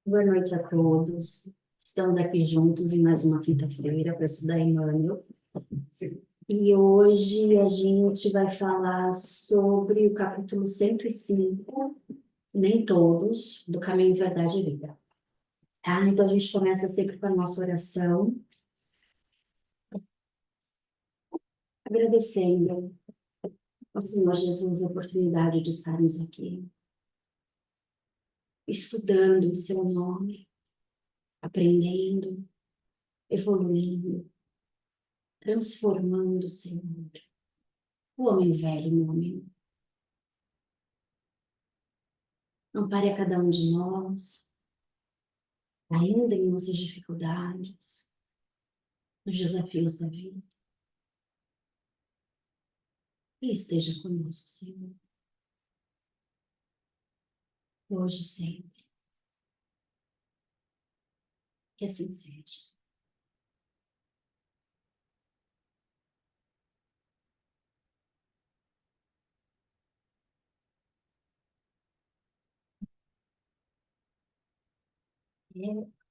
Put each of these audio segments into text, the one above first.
Boa noite a todos. Estamos aqui juntos em mais uma quinta-feira para estudar Emmanuel. E hoje a gente vai falar sobre o capítulo 105, nem todos, do Caminho, Verdade e Vida. Tá? Então a gente começa sempre com a nossa oração, agradecendo ao Senhor Jesus a oportunidade de estarmos aqui, estudando em seu nome, aprendendo, evoluindo, transformando, Senhor, o homem velho no homem. Ampare a cada um de nós, ainda em nossas dificuldades, nos desafios da vida. E esteja conosco, Senhor, hoje e sempre. Que assim seja.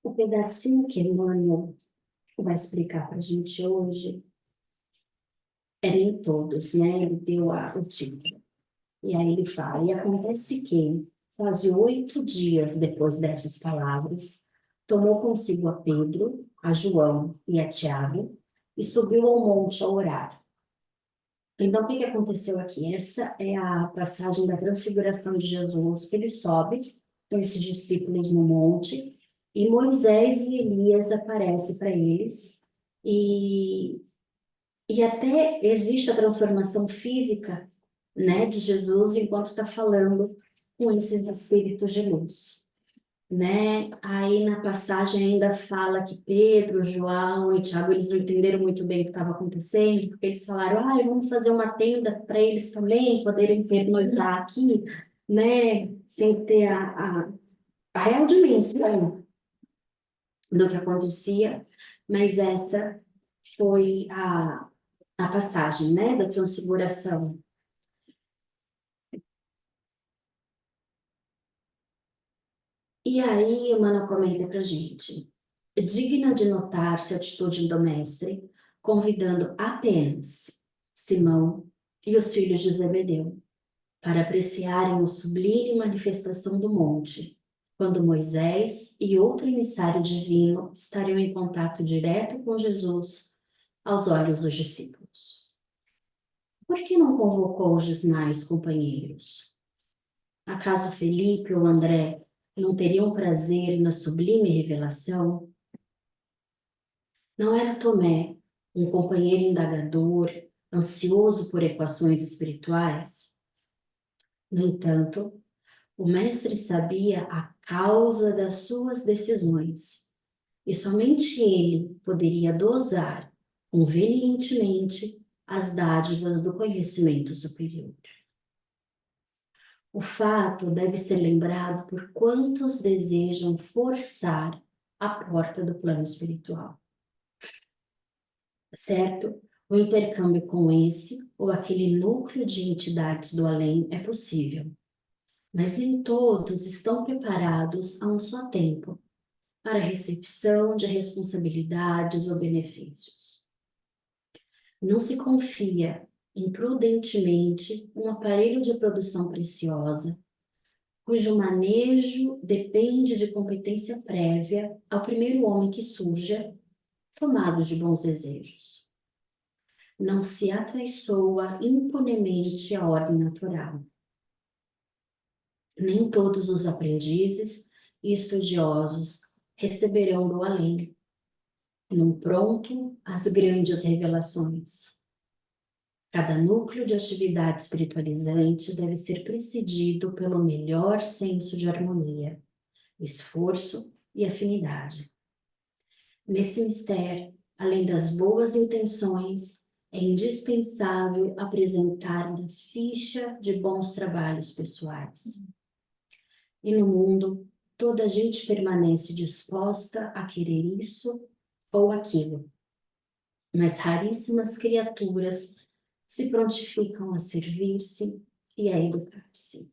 O pedacinho que Emmanuel vai explicar para a gente hoje é nem todos, né? Ele deu o título. E aí ele fala, e acontece que, quase 8 dias depois dessas palavras, tomou consigo a Pedro, a João e a Tiago, e subiu ao monte a orar. Então, o que aconteceu aqui? Essa é a passagem da transfiguração de Jesus, que ele sobe com esses discípulos no monte, e Moisés e Elias aparecem para eles, e, e até existe a transformação física, né, de Jesus enquanto está falando com esses espíritos de luz, né? Aí na passagem ainda fala que Pedro, João e Tiago, eles não entenderam muito bem o que estava acontecendo, porque eles falaram, vamos fazer uma tenda para eles também poderem pernoitar aqui, né? Sem ter a real dimensão do que acontecia, mas essa foi a passagem, né, da transfiguração. E aí, Emmanuel comenta para a gente, digna de notar-se a atitude do mestre, convidando apenas Simão e os filhos de Zebedeu para apreciarem a sublime manifestação do monte, quando Moisés e outro emissário divino estariam em contato direto com Jesus aos olhos dos discípulos. Por que não convocou os demais companheiros? Acaso Felipe ou André não teriam prazer na sublime revelação? Não era Tomé um companheiro indagador, ansioso por equações espirituais? No entanto, o mestre sabia a causa das suas decisões, e somente ele poderia dosar convenientemente as dádivas do conhecimento superior. O fato deve ser lembrado por quantos desejam forçar a porta do plano espiritual. Certo? O intercâmbio com esse ou aquele núcleo de entidades do além é possível, mas nem todos estão preparados a um só tempo para a recepção de responsabilidades ou benefícios. Não se confia imprudentemente um aparelho de produção preciosa, cujo manejo depende de competência prévia ao primeiro homem que surja, tomado de bons desejos. Não se atraiçoa impunemente a ordem natural. Nem todos os aprendizes e estudiosos receberão do além, num pronto, as grandes revelações. Cada núcleo de atividade espiritualizante deve ser precedido pelo melhor senso de harmonia, esforço e afinidade. Nesse mistério, além das boas intenções, é indispensável apresentar a ficha de bons trabalhos pessoais. E no mundo, toda a gente permanece disposta a querer isso ou aquilo, mas raríssimas criaturas se prontificam a servir-se e a educar-se.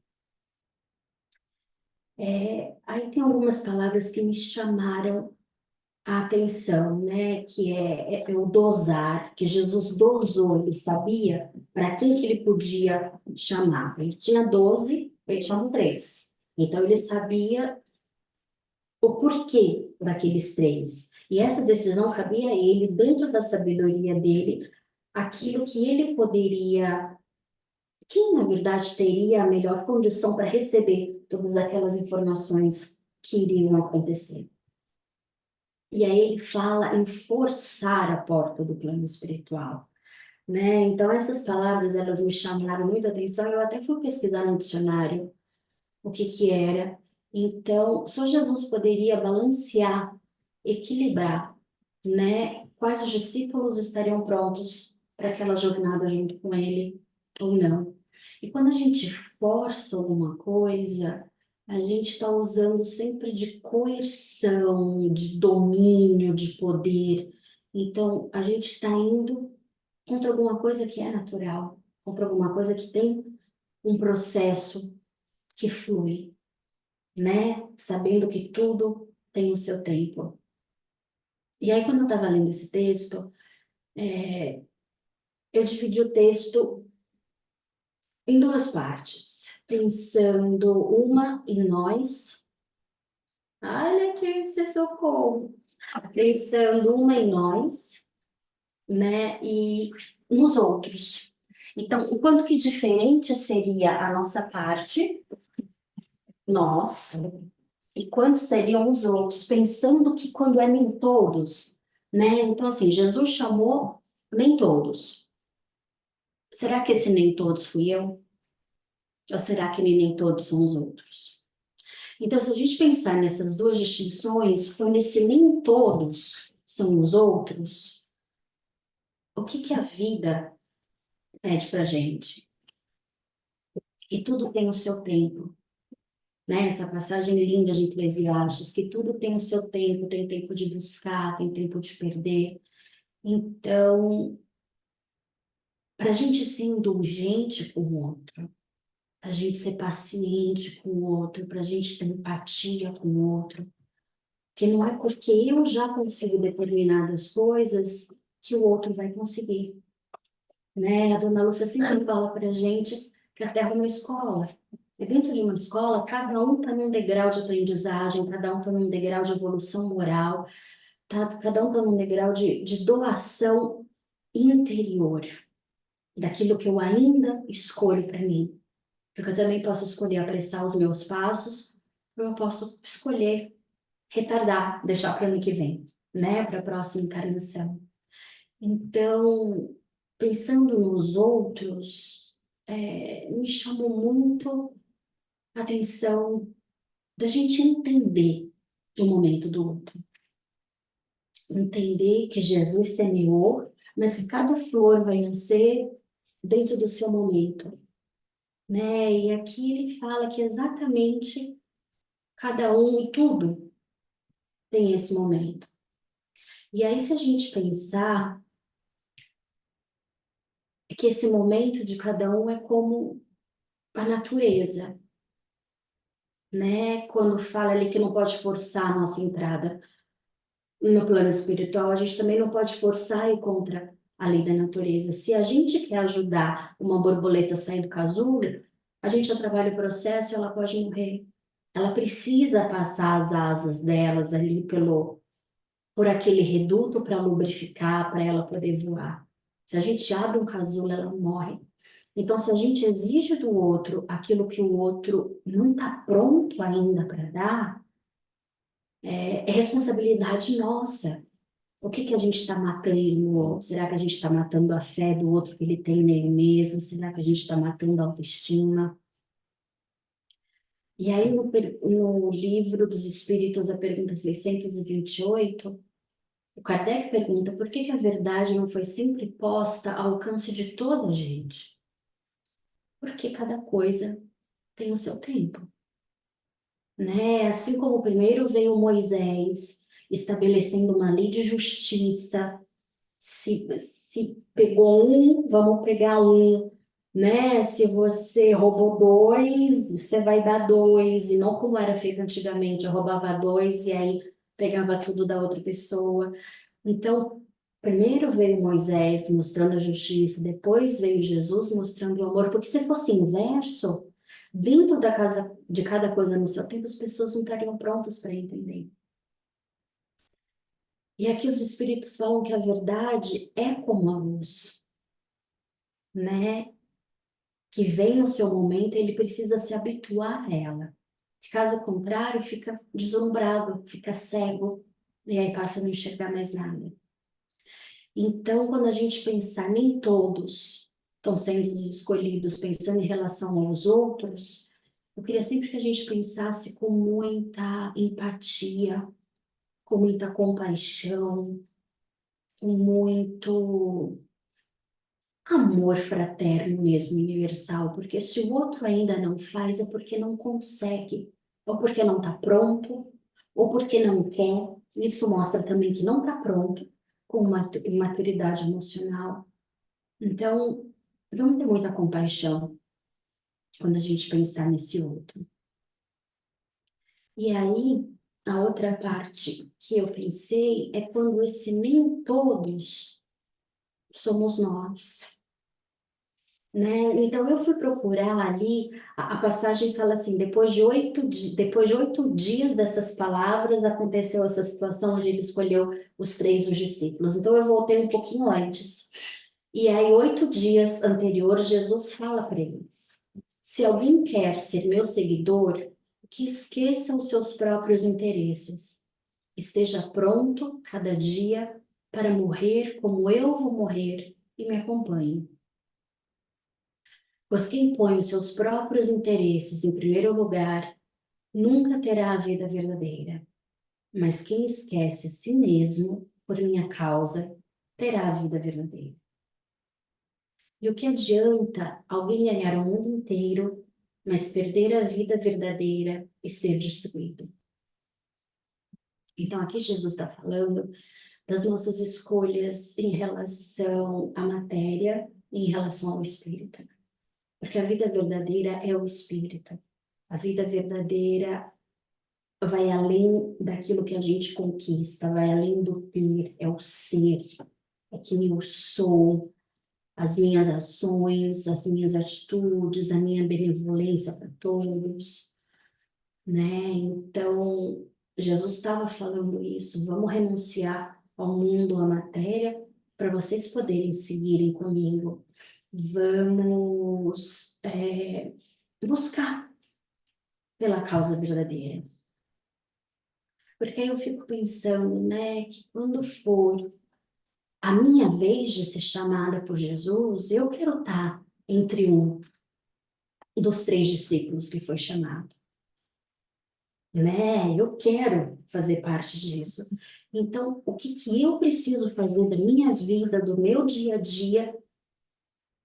Aí tem algumas palavras que me chamaram a atenção, né? Que é o dosar, que Jesus dosou, ele sabia para quem que ele podia chamar. Ele tinha 12, ele chamou 3. Então ele sabia o porquê daqueles 3. E essa decisão cabia a ele, dentro da sabedoria dele, aquilo que ele poderia, quem na verdade teria a melhor condição para receber todas aquelas informações que iriam acontecer. E aí ele fala em forçar a porta do plano espiritual, né? Então essas palavras, elas me chamaram muita atenção, eu até fui pesquisar no dicionário o que que era. Então, só Jesus poderia balancear, equilibrar, né? Quais os discípulos estariam prontos para aquela jornada junto com ele ou não. E quando a gente força alguma coisa, a gente está usando sempre de coerção, de domínio, de poder. Então, a gente está indo contra alguma coisa que é natural, contra alguma coisa que tem um processo que flui, né? Sabendo que tudo tem o seu tempo. E aí, quando eu estava lendo esse texto, eu dividi o texto em 2 partes, pensando uma em nós. Ai, Letícia, socorro! Pensando uma em nós, né? E nos outros. Então, o quanto que diferente seria a nossa parte, nós, e quantos seriam os outros, pensando que quando é nem todos, né? Então, assim, Jesus chamou nem todos. Será que esse nem todos fui eu? Ou será que nem todos são os outros? Então, se a gente pensar nessas 2 distinções, quando esse nem todos são os outros, o que que a vida pede pra gente? Que tudo tem o seu tempo, né? Essa passagem linda de Eclesiastes, que tudo tem o seu tempo, tem tempo de buscar, tem tempo de perder. Então, para a gente ser indulgente com o outro, para a gente ser paciente com o outro, para a gente ter empatia com o outro, que não é porque eu já consigo determinadas coisas que o outro vai conseguir, né? A dona Lúcia sempre fala para a gente que a Terra é uma escola. E dentro de uma escola, cada um está num degrau de aprendizagem, cada um está num degrau de evolução moral, cada um está num degrau de doação interior, daquilo que eu ainda escolho para mim. Porque eu também posso escolher apressar os meus passos, ou eu posso escolher retardar, deixar para o ano que vem, né? Para a próxima encarnação. Então, pensando nos outros, me chamou muito a atenção da gente entender o momento do outro. Entender que Jesus semeou, mas que cada flor vai nascer dentro do seu momento, né? E aqui ele fala que exatamente cada um e tudo tem esse momento. E aí, se a gente pensar que esse momento de cada um é como a natureza, né? Quando fala ali que não pode forçar a nossa entrada no plano espiritual, a gente também não pode forçar e ir contra a lei da natureza. Se a gente quer ajudar uma borboleta a sair do casulo, a gente já trabalha o processo e ela pode morrer. Ela precisa passar as asas delas ali por aquele reduto para lubrificar, para ela poder voar. Se a gente abre um casulo, ela morre. Então, se a gente exige do outro aquilo que o outro não está pronto ainda para dar, é responsabilidade nossa. O que que a gente está matando no outro? Será que a gente está matando a fé do outro que ele tem nele mesmo? Será que a gente está matando a autoestima? E aí, no livro dos Espíritos, a pergunta 628, o Kardec pergunta por que que a verdade não foi sempre posta ao alcance de toda a gente? Porque cada coisa tem o seu tempo, né? Assim como primeiro veio Moisés estabelecendo uma lei de justiça, se pegou um, vamos pegar um, né? Se você roubou dois, você vai dar dois, e não como era feito antigamente, eu roubava dois e aí pegava tudo da outra pessoa. Então, primeiro veio Moisés mostrando a justiça, depois veio Jesus mostrando o amor, porque se fosse inverso, dentro da casa de cada coisa no seu tempo, as pessoas não estariam prontas para entender. E aqui os espíritos falam que a verdade é como a luz, né? Que vem no seu momento, ele precisa se habituar a ela. Caso contrário, fica deslumbrado, fica cego, e aí passa a não enxergar mais nada. Então, quando a gente pensar, nem todos estão sendo escolhidos pensando em relação aos outros, eu queria sempre que a gente pensasse com muita empatia, com muita compaixão, com muito amor fraterno mesmo, universal, porque se o outro ainda não faz é porque não consegue, ou porque não está pronto, ou porque não quer. Isso mostra também que não está pronto, com uma imaturidade emocional. Então, vamos ter muita compaixão quando a gente pensar nesse outro. E aí, a outra parte que eu pensei é quando esse nem todos somos nós. Né? Então eu fui procurar ali, a passagem fala assim, depois de 8 dias dessas palavras, aconteceu essa situação onde ele escolheu os três os discípulos. Então eu voltei um pouquinho antes. E aí, 8 dias anteriores, Jesus fala para eles, se alguém quer ser meu seguidor, que esqueça os seus próprios interesses. Esteja pronto cada dia para morrer como eu vou morrer e me acompanhe. Pois quem põe os seus próprios interesses em primeiro lugar nunca terá a vida verdadeira. Mas quem esquece a si mesmo por minha causa terá a vida verdadeira. E o que adianta alguém ganhar o mundo inteiro, mas perder a vida verdadeira e ser destruído? Então aqui Jesus está falando das nossas escolhas em relação à matéria e em relação ao espírito. Porque a vida verdadeira é o espírito. A vida verdadeira vai além daquilo que a gente conquista, vai além do ter, é o ser, é quem eu sou, as minhas ações, as minhas atitudes, a minha benevolência para todos, né? Então, Jesus estava falando isso, vamos renunciar ao mundo, à matéria, para vocês poderem seguirem comigo. Vamos buscar pela causa verdadeira. Porque aí eu fico pensando, né, que quando for a minha vez de ser chamada por Jesus, eu quero estar entre um dos três discípulos que foi chamado, né? Eu quero fazer parte disso. Então, o que que eu preciso fazer da minha vida, do meu dia a dia,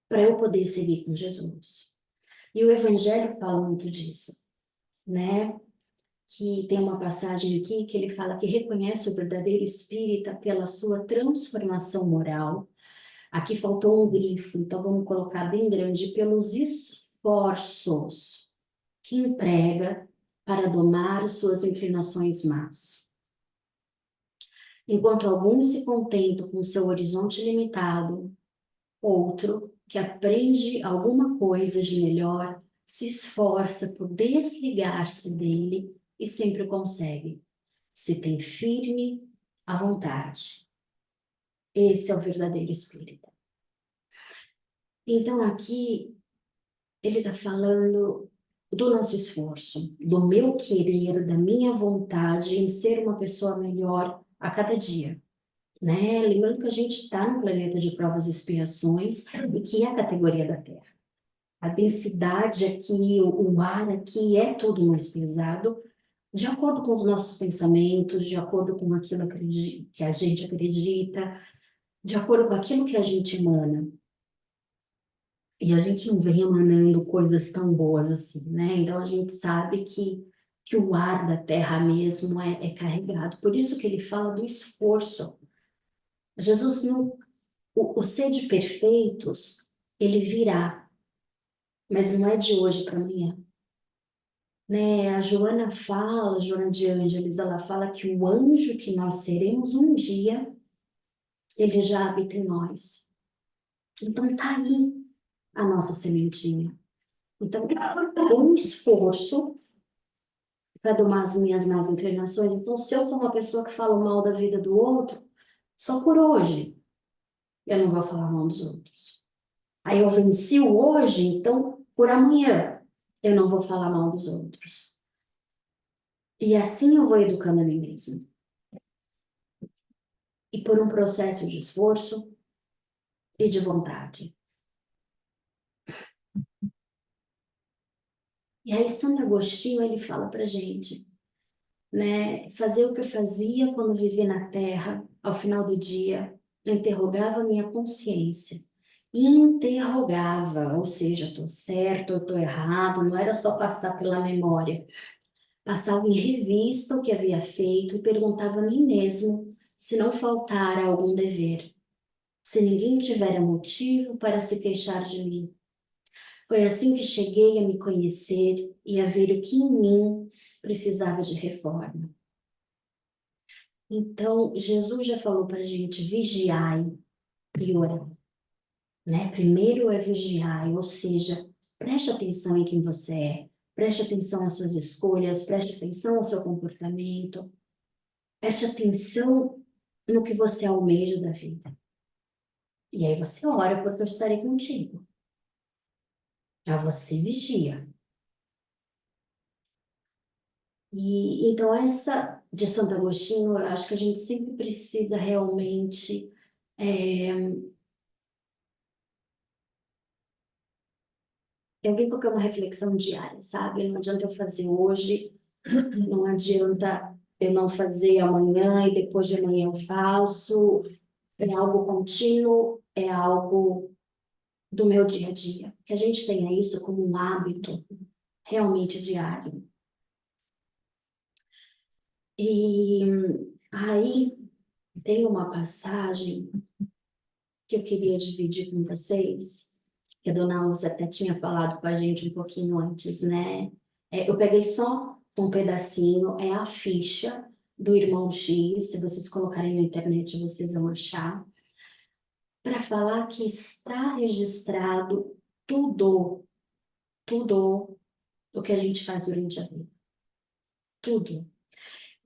para eu poder seguir com Jesus? E o Evangelho fala muito disso, né? Que tem uma passagem aqui que ele fala que reconhece o verdadeiro espírita pela sua transformação moral. Aqui faltou um grifo, então vamos colocar bem grande, pelos esforços que emprega para domar suas inclinações más. Enquanto alguns se contentam com seu horizonte limitado, outro, que aprende alguma coisa de melhor, se esforça por desligar-se dele e sempre consegue. Se tem firme a vontade. Esse é o verdadeiro espírita. Então aqui ele está falando do nosso esforço, do meu querer, da minha vontade em ser uma pessoa melhor a cada dia, né? Lembrando que a gente está no planeta de provas e expiações e que é a categoria da Terra. A densidade aqui, o ar aqui é tudo mais pesado, de acordo com os nossos pensamentos, de acordo com aquilo que a gente acredita, de acordo com aquilo que a gente emana. E a gente não vem emanando coisas tão boas assim, né? Então a gente sabe que o ar da terra mesmo é carregado. Por isso que ele fala do esforço. Jesus não. O ser de perfeitos, ele virá. mas não é de hoje para amanhã. Né? A Joana de Ângeles, ela fala que o anjo que nós seremos um dia, ele já habita em nós. Então tá aí a nossa sementinha. Então, com esforço para domar as minhas más inclinações. Então, se eu sou uma pessoa que fala mal da vida do outro, só por hoje, eu não vou falar mal dos outros. Aí eu venci o hoje, então por amanhã eu não vou falar mal dos outros. E assim eu vou educando a mim mesma. E por um processo de esforço e de vontade. E aí Santo Agostinho, ele fala pra gente, né, fazer o que eu fazia quando vivia na Terra, ao final do dia, interrogava a minha consciência. Interrogava, ou seja, estou certo, eu estou errado, não era só passar pela memória. Passava em revista o que havia feito e perguntava a mim mesmo se não faltara algum dever, se ninguém tivera motivo para se queixar de mim. Foi assim que cheguei a me conhecer e a ver o que em mim precisava de reforma. Então, Jesus já falou para a gente, vigiai e orai, né? Primeiro é vigiai, ou seja, preste atenção em quem você é, preste atenção às suas escolhas, preste atenção ao seu comportamento, preste atenção no que você almeja da vida. E aí você ora porque eu estarei contigo. Aí você vigia. E então essa de Santo Agostinho, eu acho que a gente sempre precisa realmente eu brinco que é uma reflexão diária, sabe? Não adianta eu fazer hoje, não adianta eu não fazer amanhã e depois de amanhã eu faço. É algo contínuo, é algo do meu dia a dia. Que a gente tenha isso como um hábito realmente diário. E aí tem uma passagem que eu queria dividir com vocês, que a dona Alça até tinha falado com a gente um pouquinho antes, né? Eu peguei só um pedacinho, é a ficha do Irmão X, se vocês colocarem na internet vocês vão achar, para falar que está registrado tudo o que a gente faz durante a vida. Tudo.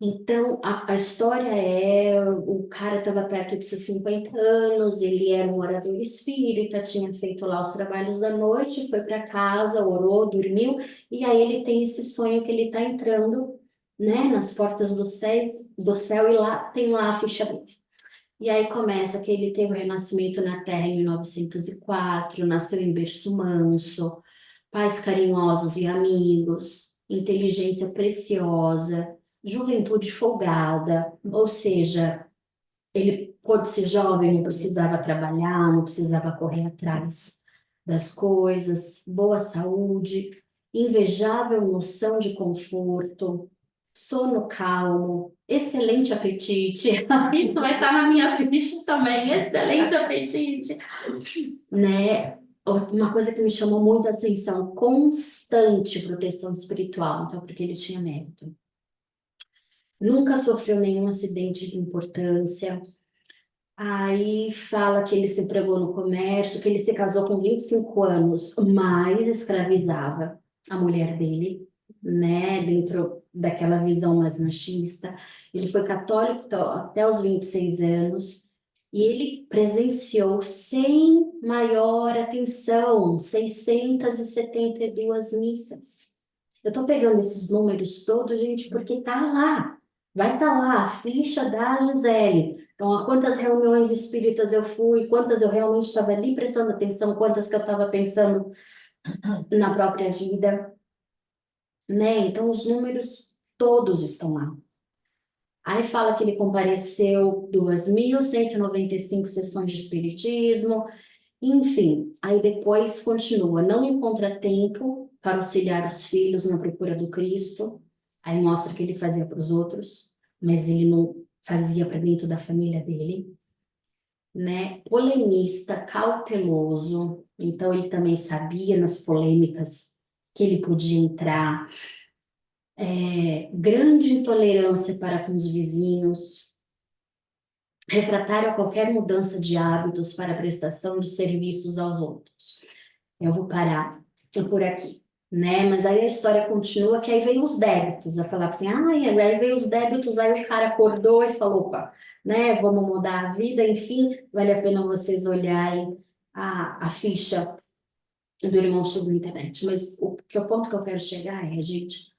Então, a história é, o cara estava perto de seus 50 anos, ele era um orador espírita, tinha feito lá os trabalhos da noite, foi para casa, orou, dormiu, e aí ele tem esse sonho que ele está entrando, né, nas portas do céu, e lá tem lá a ficha dele. E aí começa que ele teve o renascimento na Terra em 1904, nasceu em berço manso, pais carinhosos e amigos, inteligência preciosa, juventude folgada, ou seja, ele pôde ser jovem, não precisava trabalhar, não precisava correr atrás das coisas, boa saúde, invejável noção de conforto, sono calmo, excelente apetite. Isso vai estar na minha ficha também, excelente apetite, né? Uma coisa que me chamou muito a atenção, constante proteção espiritual, então porque ele tinha mérito. Nunca sofreu nenhum acidente de importância. Aí fala que ele se empregou no comércio, que ele se casou com 25 anos, mas escravizava a mulher dele, né, dentro daquela visão mais machista. Ele foi católico até os 26 anos e ele presenciou sem maior atenção 672 missas. Eu tô pegando esses números todos, gente, porque tá lá. Vai estar lá a ficha da Gisele. Então, a quantas reuniões espíritas eu fui, quantas eu realmente estava ali prestando atenção, quantas que eu estava pensando na própria vida, né? Então, os números todos estão lá. Aí fala que ele compareceu 2.195 sessões de espiritismo, enfim. Aí depois continua, não encontra tempo para auxiliar os filhos na procura do Cristo. Aí mostra que ele fazia para os outros, mas ele não fazia para dentro da família dele, né? Polemista, cauteloso, Então ele também sabia nas polêmicas que ele podia entrar, grande intolerância para com os vizinhos, refratário a qualquer mudança de hábitos para a prestação de serviços aos outros. Eu vou parar por aqui, né? Mas aí a história continua, que aí veio os débitos, a falar assim, aí veio os débitos, aí o cara acordou e falou, opa, né, vamos mudar a vida, enfim, vale a pena vocês olharem a ficha do irmão Chico na internet. Mas o ponto que eu quero chegar é, gente,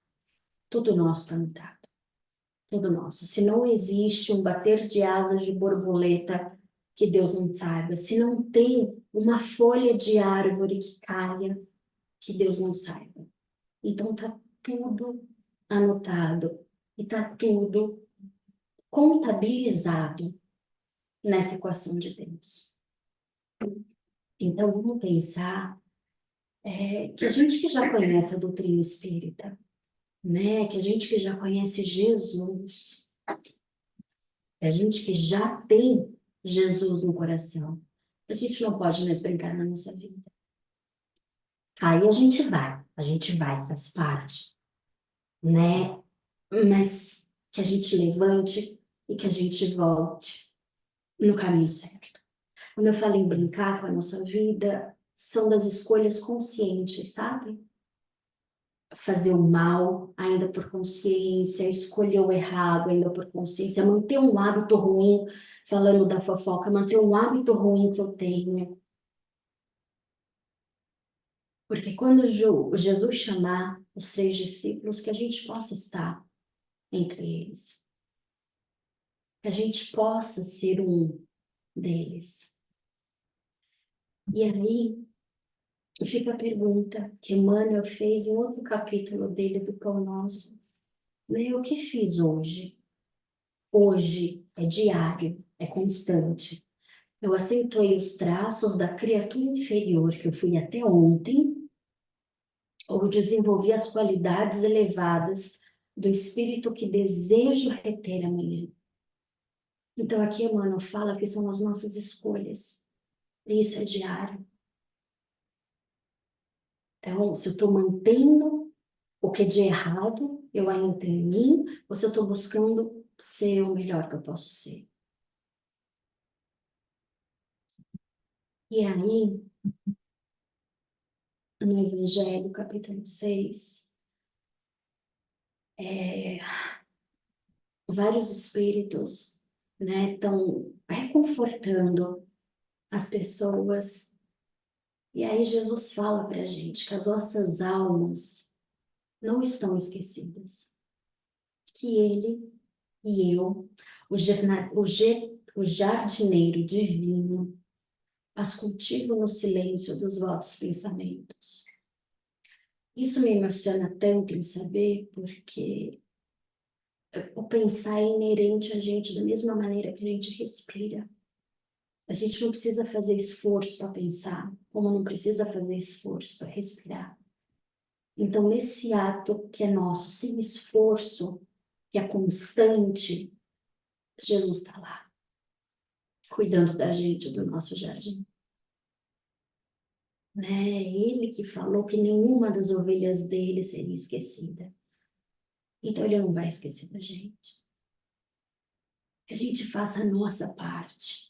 tudo nosso está mudado, tudo nosso. Se não existe um bater de asas de borboleta que Deus não saiba, se não tem uma folha de árvore que caia, que Deus não saiba. Então tá tudo anotado e tá tudo contabilizado nessa equação de Deus. Então vamos pensar que a gente que já conhece a doutrina espírita, né, que a gente que já conhece Jesus, que a gente que já tem Jesus no coração, a gente não pode mais brincar na nossa vida. Aí a gente vai, faz parte, né? Mas que a gente levante e que a gente volte no caminho certo. Quando eu falo em brincar com a nossa vida, são das escolhas conscientes, sabe? Fazer o mal ainda por consciência, escolher o errado ainda por consciência, manter um hábito ruim, falando da fofoca, manter um hábito ruim que eu tenho. Porque quando Jesus chamar os 3 discípulos, que a gente possa estar entre eles, que a gente possa ser um deles. E aí fica a pergunta que Emmanuel fez em outro capítulo dele do Pão Nosso. Né? O que fiz hoje? Hoje é diário, é constante. Eu acentuei os traços da criatura inferior que eu fui até ontem, ou desenvolvi as qualidades elevadas do espírito que desejo reter amanhã. Então aqui Emmanuel fala que são as nossas escolhas. E isso é diário. Então, se eu estou mantendo o que é de errado, eu ainda tenho em mim, ou se eu estou buscando ser o melhor que eu posso ser. E aí, no Evangelho, capítulo 6, vários espíritos, né, estão reconfortando as pessoas. E aí Jesus fala para a gente que as nossas almas não estão esquecidas. Que ele e eu, o jardineiro divino, as cultivo no silêncio dos vossos pensamentos. Isso me emociona tanto em saber, porque o pensar é inerente a gente da mesma maneira que a gente respira. A gente não precisa fazer esforço para pensar, como não precisa fazer esforço para respirar. Então, nesse ato que é nosso, sem esforço, que é constante, Jesus está lá, cuidando da gente, do nosso jardim. Né? Ele que falou que nenhuma das ovelhas dele seria esquecida. Então ele não vai esquecer da gente. Que a gente faça a nossa parte,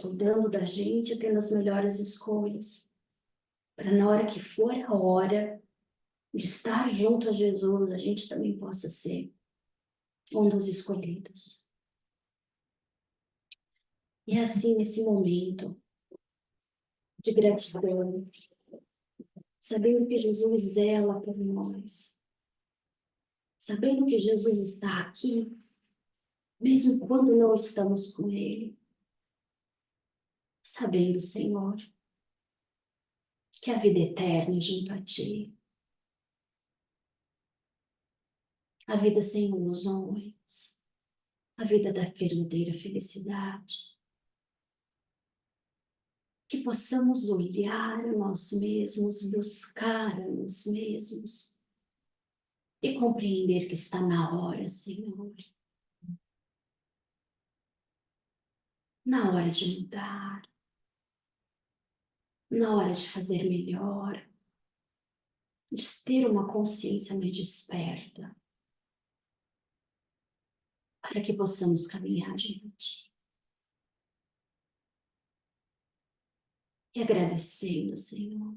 cuidando da gente, tendo as melhores escolhas. Para na hora que for a hora de estar junto a Jesus, a gente também possa ser um dos escolhidos. E assim, nesse momento de gratidão, sabendo que Jesus zela por nós, sabendo que Jesus está aqui, mesmo quando não estamos com Ele, sabendo, Senhor, que a vida eterna é junto a Ti, a vida sem ilusões, a vida da verdadeira felicidade, que possamos olhar a nós mesmos, buscar a nós mesmos e compreender que está na hora, Senhor, na hora de mudar, na hora de fazer melhor, de ter uma consciência mais desperta, para que possamos caminhar diante de Ti. E agradecendo, Senhor,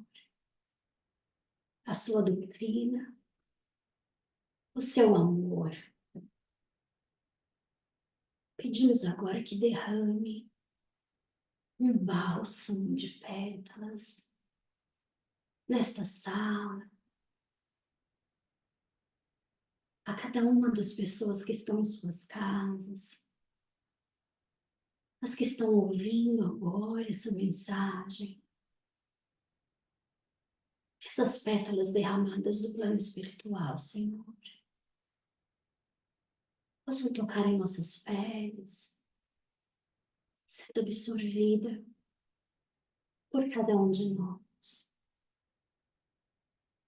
a Sua doutrina, o Seu amor. Pedimos agora que derrame um bálsamo de pétalas nesta sala, a cada uma das pessoas que estão em suas casas, as que estão ouvindo agora essa mensagem, que essas pétalas derramadas do plano espiritual, Senhor, possam tocar em nossas peles, sendo absorvida por cada um de nós,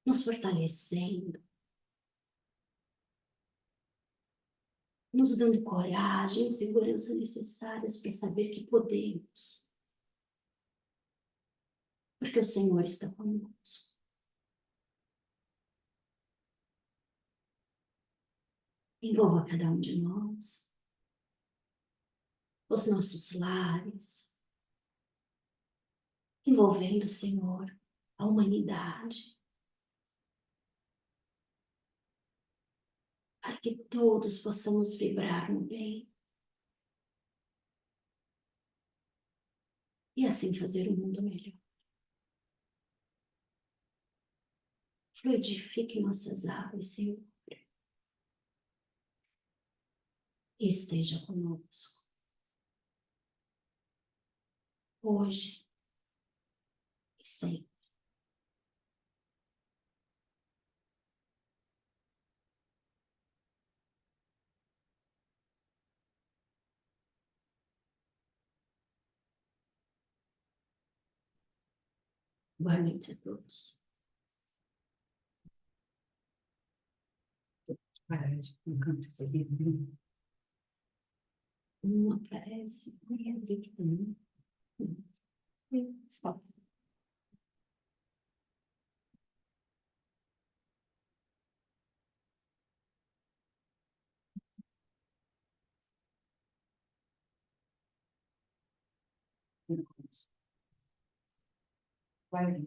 nos fortalecendo, nos dando coragem e segurança necessárias para saber que podemos, porque o Senhor está conosco. Envolva cada um de nós, os nossos lares, envolvendo, Senhor, a humanidade, para que todos possamos vibrar no bem e assim fazer o mundo melhor. Fluidifique nossas águas, Senhor, e esteja conosco, hoje e sempre. Boa noite a todos. No canto esquerdo. Não aparece, nem vi que tem. Stop. Vai.